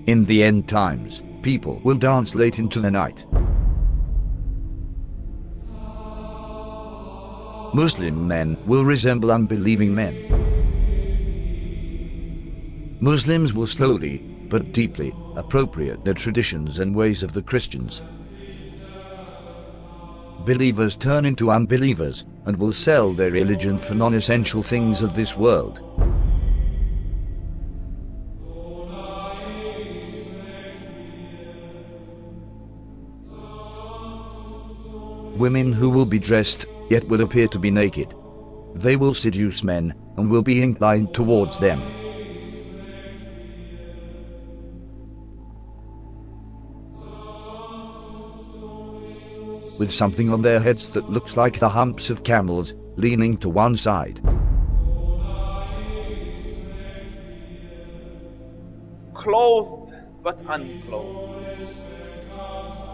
In the end times, people will dance late into the night. Muslim men will resemble unbelieving men. Muslims will slowly, but deeply, appropriate the traditions and ways of the Christians. Believers turn into unbelievers and will sell their religion for non-essential things of this world. Women who will be dressed, yet will appear to be naked. They will seduce men and will be inclined towards them. With something on their heads that looks like the humps of camels, leaning to one side. Clothed but unclothed.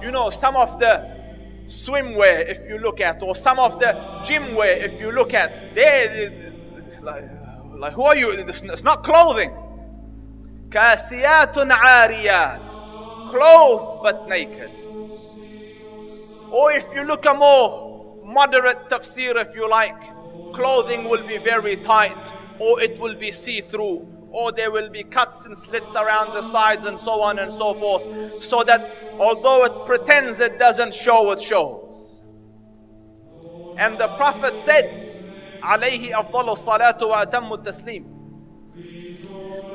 You know, some of the swimwear, if you look at, or some of the gym wear, if you look at, they like who are you? It's not clothing. Kasiyatun ariyat, clothed but naked. Or if you look a more moderate tafsir, if you like, clothing will be very tight, or it will be see-through, or there will be cuts and slits around the sides and so on and so forth, so that although it pretends it doesn't show, it shows. And the Prophet said, alayhi afdalu salatu wa atammu taslim,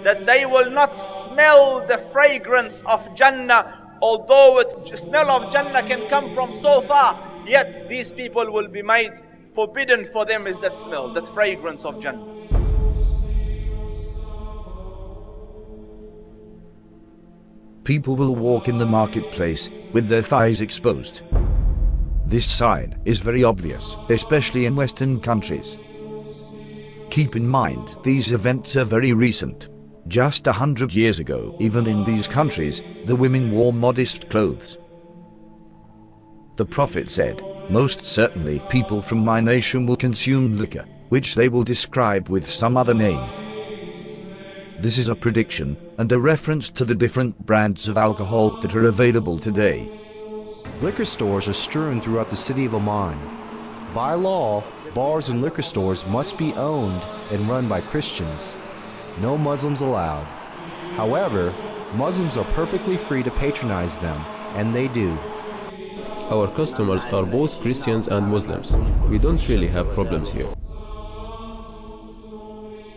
that they will not smell the fragrance of Jannah. Although the smell of Jannah can come from so far, yet these people will be made forbidden for them is that smell, that fragrance of Jannah. People will walk in the marketplace with their thighs exposed. This sign is very obvious, especially in Western countries. Keep in mind, these events are very recent. Just 100 years ago, even in these countries, the women wore modest clothes. The Prophet said, "Most certainly people from my nation will consume liquor, which they will describe with some other name." This is a prediction and a reference to the different brands of alcohol that are available today. Liquor stores are strewn throughout the city of Amman. By law, bars and liquor stores must be owned and run by Christians. No Muslims allowed. However, Muslims are perfectly free to patronize them, and they do. Our customers are both Christians and Muslims. We don't really have problems here.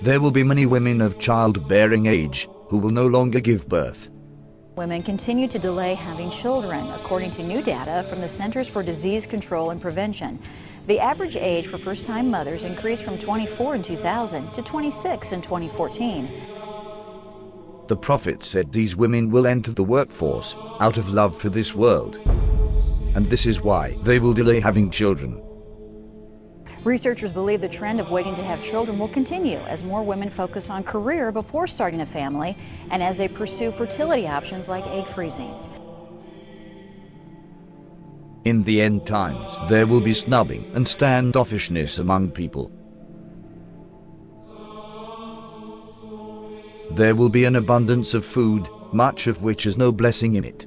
There will be many women of childbearing age who will no longer give birth. Women continue to delay having children, according to new data from the Centers for Disease Control and Prevention. The average age for first-time mothers increased from 24 in 2000 to 26 in 2014. The Prophet said these women will enter the workforce out of love for this world. And this is why they will delay having children. Researchers believe the trend of waiting to have children will continue as more women focus on career before starting a family and as they pursue fertility options like egg freezing. In the end times, there will be snubbing and standoffishness among people. There will be an abundance of food, much of which has no blessing in it.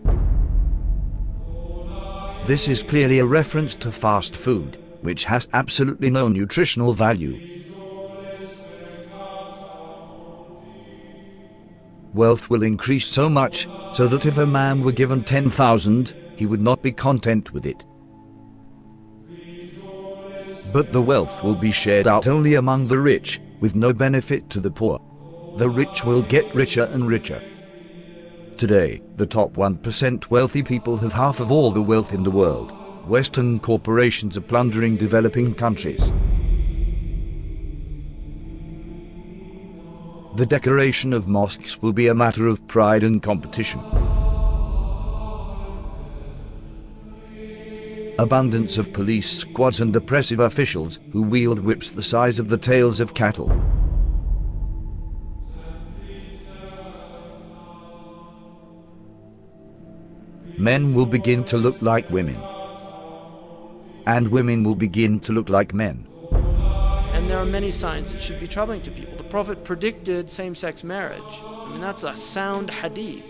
This is clearly a reference to fast food, which has absolutely no nutritional value. Wealth will increase so much so that if a man were given 10,000, he would not be content with it. But the wealth will be shared out only among the rich, with no benefit to the poor. The rich will get richer and richer. Today, the top 1% wealthy people have half of all the wealth in the world. Western corporations are plundering developing countries. The decoration of mosques will be a matter of pride and competition. Abundance of police squads and oppressive officials who wield whips the size of the tails of cattle. Men will begin to look like women, and women will begin to look like men. And there are many signs that should be troubling to people. The Prophet predicted same-sex marriage. I mean, that's a sound hadith.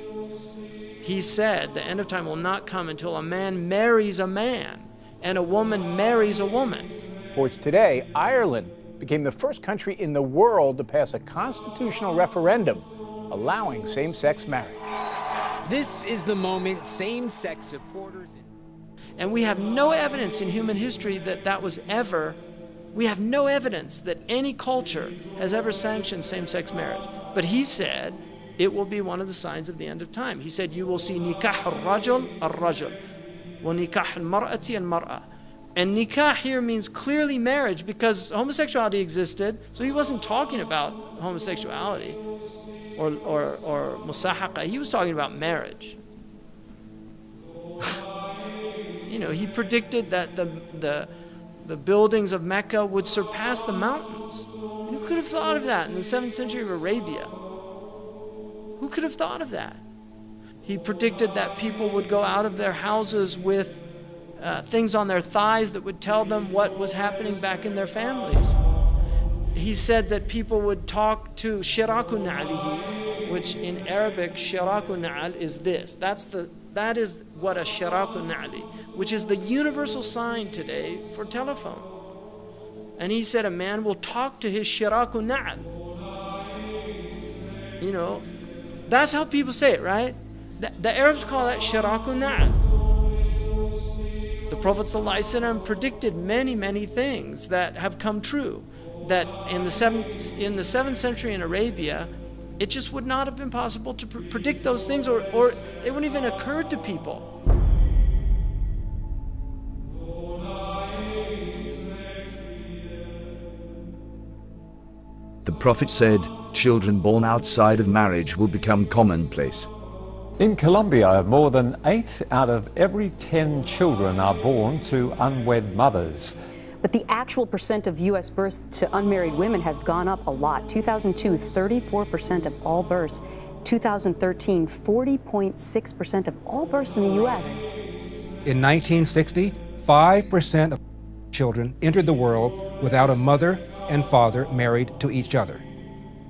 he said the end of time will not come until a man marries a man and a woman marries a woman. Sports today, Ireland became the first country in the world to pass a constitutional referendum allowing same-sex marriage. This is the moment same-sex supporters... And we have no evidence in human history that was ever, we have no evidence that any culture has ever sanctioned same-sex marriage. But he said it will be one of the signs of the end of time. He said you will see nikah al-rajul al-rajul, wa nikah al-mar'ati al-mar'a. And nikah here means clearly marriage because homosexuality existed, so he wasn't talking about homosexuality or musahaqa. He was talking about marriage. You know, he predicted that the buildings of Mecca would surpass the mountains. And who could have thought of that in the 7th century of Arabia? Who could have thought of that? He predicted that people would go out of their houses with things on their thighs that would tell them what was happening back in their families. He said that people would talk to shiraku na'alihi, which in Arabic, shiraku na'al is this. That is what a shiraku na'ali, which is the universal sign today for telephone. And he said a man will talk to his shiraku na'al. You know, that's how people say it, right? The Arabs call that shiraku na'al. The Prophet ﷺ predicted many, many things that have come true. That in the 7th century in Arabia, it just would not have been possible to predict those things, or they wouldn't even occur to people. The Prophet said, children born outside of marriage will become commonplace. In Colombia, more than 8 out of every 10 children are born to unwed mothers. But the actual percent of U.S. births to unmarried women has gone up a lot. 2002, 34% of all births. 2013, 40.6% of all births in the U.S. In 1960, 5% of children entered the world without a mother and father married to each other.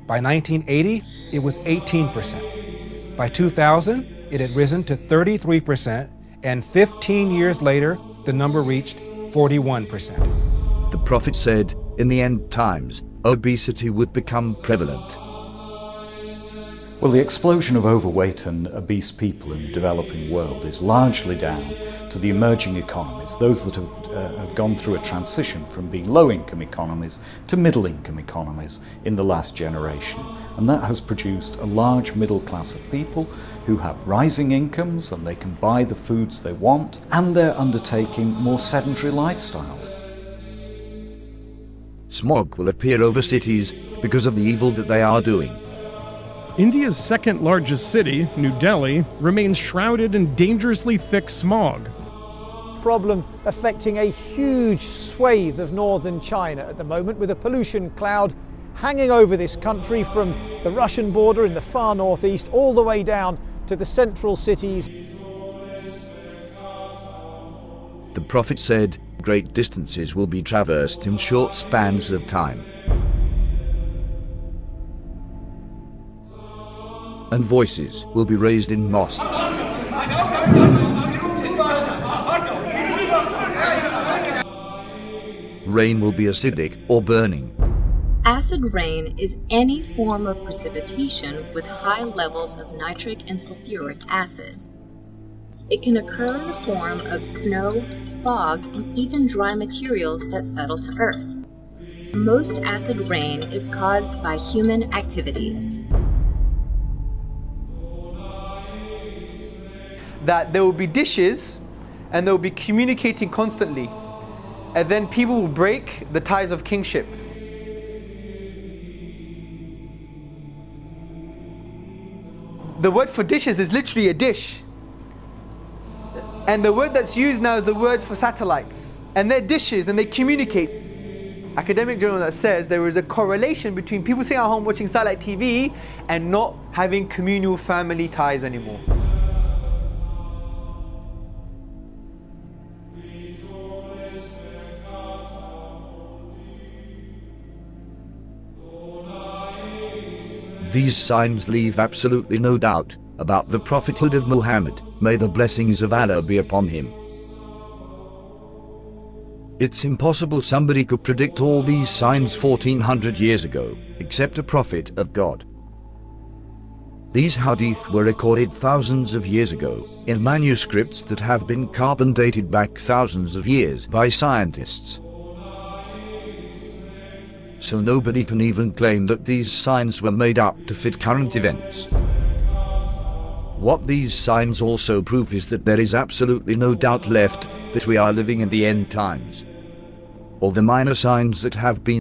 By 1980, it was 18%. By 2000, it had risen to 33%, and 15 years later, the number reached 41%. The Prophet said, in the end times, obesity would become prevalent. Well, the explosion of overweight and obese people in the developing world is largely down to the emerging economies, those that have gone through a transition from being low-income economies to middle-income economies in the last generation. And that has produced a large middle class of people who have rising incomes and they can buy the foods they want, and they're undertaking more sedentary lifestyles. Smog will appear over cities because of the evil that they are doing. India's second largest city, New Delhi, remains shrouded in dangerously thick smog. Problem affecting a huge swathe of northern China at the moment, with a pollution cloud hanging over this country from the Russian border in the far northeast all the way down to the central cities. The Prophet said, great distances will be traversed in short spans of time. And voices will be raised in mosques. Rain will be acidic or burning. Acid rain is any form of precipitation with high levels of nitric and sulfuric acids. It can occur in the form of snow, fog, and even dry materials that settle to earth. Most acid rain is caused by human activities. That there will be dishes and they will be communicating constantly, and then people will break the ties of kingship. The word for dishes is literally a dish, and the word that's used now is the word for satellites, and they're dishes and they communicate. Academic journal that says there is a correlation between people sitting at home watching satellite TV and not having communal family ties anymore. These signs leave absolutely no doubt about the prophethood of Muhammad, may the blessings of Allah be upon him. It's impossible somebody could predict all these signs 1400 years ago, except a prophet of God. These hadith were recorded thousands of years ago, in manuscripts that have been carbon dated back thousands of years by scientists. So nobody can even claim that these signs were made up to fit current events. What these signs also prove is that there is absolutely no doubt left that we are living in the end times. All the minor signs that have been